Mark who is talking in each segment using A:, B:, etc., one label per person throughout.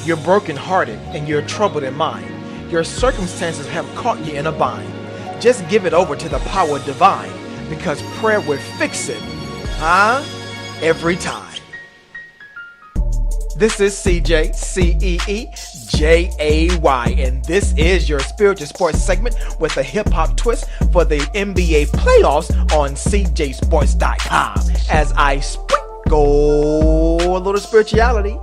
A: You're brokenhearted and you're troubled in mind. Your circumstances have caught you in a bind. Just give it over to the power divine, because prayer will fix it, every time. This is CJ, C-E-E-J-A-Y, and this is your spiritual sports segment with a hip-hop twist for the NBA playoffs on CJSports.com, as I sprinkle a little spirituality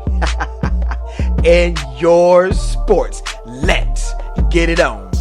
A: in your sports. Let's get it on.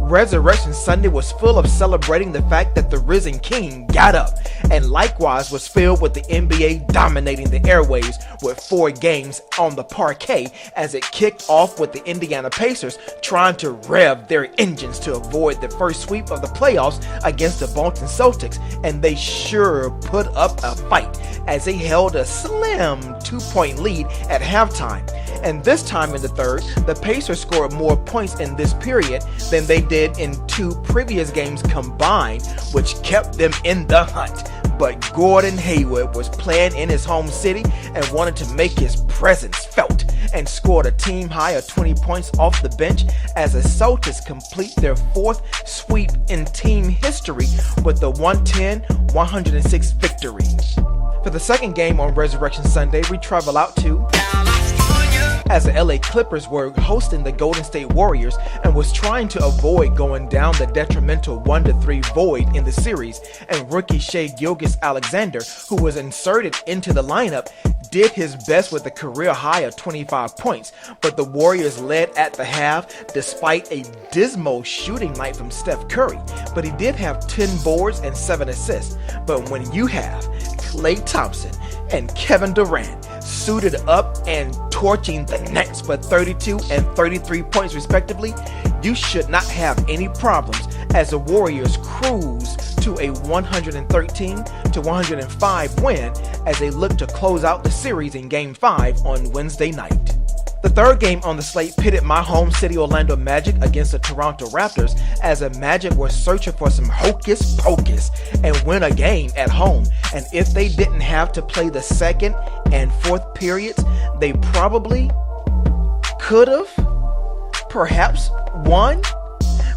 A: Resurrection Sunday was full of celebrating the fact that the risen king got up, and likewise was filled with the NBA dominating the airwaves with 4 games on the parquet, as it kicked off with the Indiana Pacers trying to rev their engines to avoid the first sweep of the playoffs against the Boston Celtics, and they sure put up a fight as they held a slim 2-point lead at halftime. And this time in the third, the Pacers scored more points in this period than they did in 2 previous games combined, which kept them in the hunt. But Gordon Hayward was playing in his home city and wanted to make his presence felt, and scored a team high of 20 points off the bench as the Celtics complete their 4th sweep in team history with the 110-106 victory. For the second game on Resurrection Sunday, we travel out to as the LA Clippers were hosting the Golden State Warriors and was trying to avoid going down the detrimental 1-3 void in the series, and rookie Shai Gilgeous-Alexander, who was inserted into the lineup, did his best with a career high of 25 points, but the Warriors led at the half despite a dismal shooting night from Steph Curry, but he did have 10 boards and 7 assists. But when you have Klay Thompson and Kevin Durant suited up and torching the Nets for 32 and 33 points respectively, you should not have any problems as the Warriors cruise to a 113-105 win as they look to close out the series in Game 5 on Wednesday night. The third game on the slate pitted my home city Orlando Magic against the Toronto Raptors, as the Magic were searching for some hocus pocus and win a game at home, and if they didn't have to play the second and fourth periods, they probably could have perhaps won.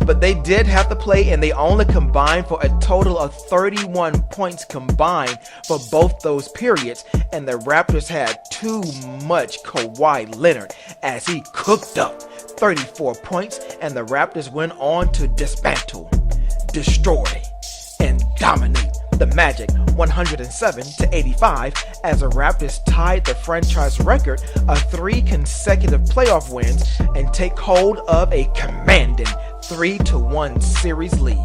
A: But they did have to play, and they only combined for a total of 31 points combined for both those periods, and the Raptors had too much Kawhi Leonard as he cooked up 34 points, and the Raptors went on to dismantle, destroy, and dominate the Magic 107-85 as the Raptors tied the franchise record of 3 consecutive playoff wins and take hold of a commanding 3-1 series lead.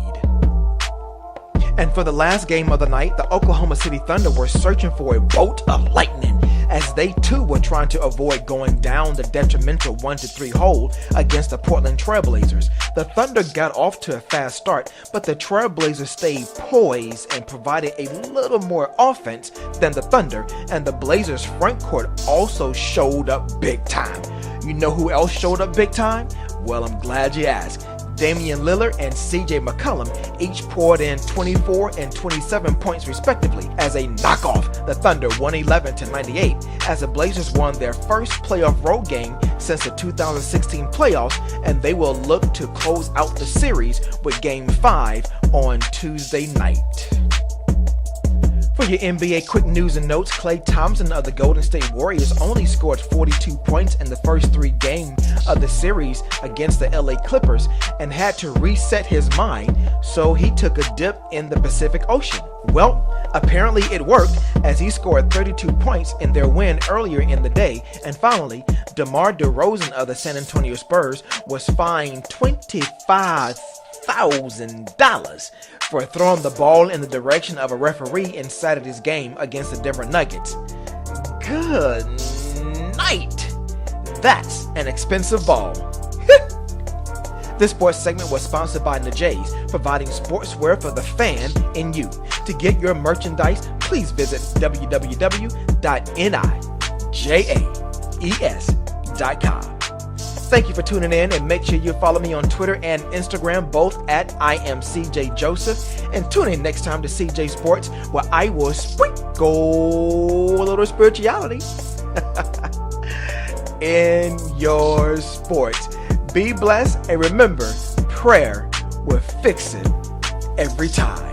A: And for the last game of the night, the Oklahoma City Thunder were searching for a bolt of lightning as they too were trying to avoid going down the detrimental 1-3 hole against the Portland Trailblazers. The Thunder got off to a fast start, but the Trailblazers stayed poised and provided a little more offense than the Thunder, and the Blazers' front court also showed up big time. You know who else showed up big time? Well, I'm glad you asked. Damian Lillard and CJ McCollum each poured in 24 and 27 points respectively as they knock off the Thunder 111-98 as the Blazers won their first playoff road game since the 2016 playoffs, and they will look to close out the series with Game 5 on Tuesday night. For your NBA quick news and notes, Klay Thompson of the Golden State Warriors only scored 42 points in the first 3 games of the series against the LA Clippers and had to reset his mind, so he took a dip in the Pacific Ocean. Well, apparently it worked as he scored 32 points in their win earlier in the day. And finally, DeMar DeRozan of the San Antonio Spurs was fined $25,000 for throwing the ball in the direction of a referee in Saturday's game against the Denver Nuggets. Good night. That's an expensive ball. This sports segment was sponsored by Najays, providing sportswear for the fan in you. To get your merchandise, please visit www.nijaes.com. Thank you for tuning in, and make sure you follow me on Twitter and Instagram, both at I am CJ Joseph. And tune in next time to CJ Sports, where I will sprinkle a little spirituality in your sports. Be blessed, and remember, prayer will fix it every time.